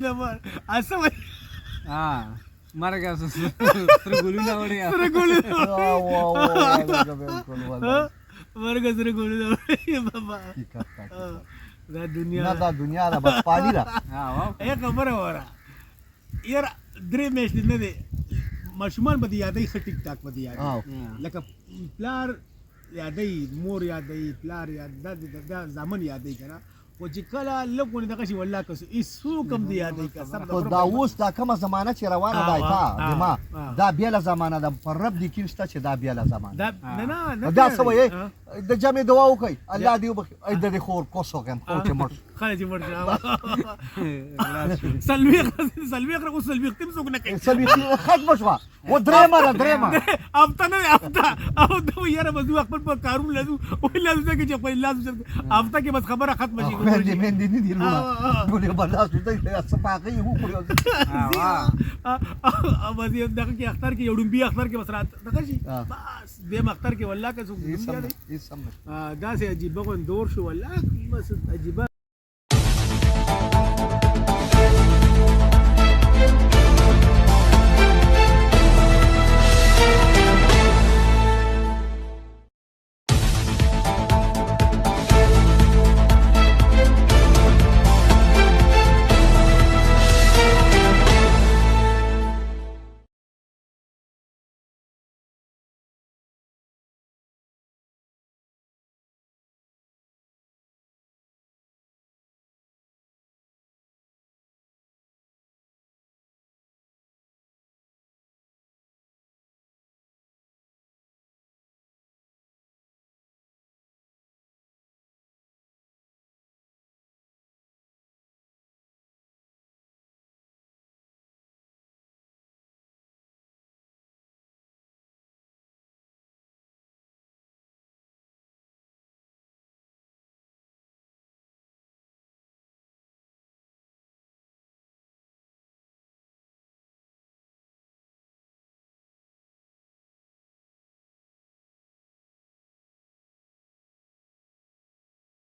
असं हा مرګه سره ګلونه وړي سره ګلونه बिल्कुल مرګ سره ګلونه بابا دا دنیا دا دنیا دا بس پانی دا ها واو اے خبره وره یار درې میاشتې نه دی ماشومان به دې یادوي ښه ټیک ټاک به دې یادوي لکه پلار یادوي مور یادوي پلار دا زامن یادوي که نه خو چې کله لږ ونې دغه شي والله که هېڅوک هم دې یادوي که سم دا اوس دا کومه زمانه چې روانه ده دما دا بیله زمانه ده پر رب د یقین شته چې دا بیله زمانه دا نه دا څه وایي د جمع دعا وکړئ الله دې وبخښي ای د دې خور کوڅو کې خو چې مړ خلک چې مړ شي سلویخ اوس سلویخ تیم څوک نه کوي سلویخ ختمه شوه و درېیمه ده درېیمه هفته نه هفته او دا یاره به زه خپل په کارونه لزو وایي لازم ځکه چې خپل لازم هفته کې بس خبره ختمه شي مهندې نه دي لونه ټول یې برداشت دی څه پاکۍ وکړو او بس دغه کې اختر کې یو ډومبي اختر کې بس رات دغه شي بس دیم اختر کې والله که څوک داسې عجیبه غوندور شو والله بس عجیبه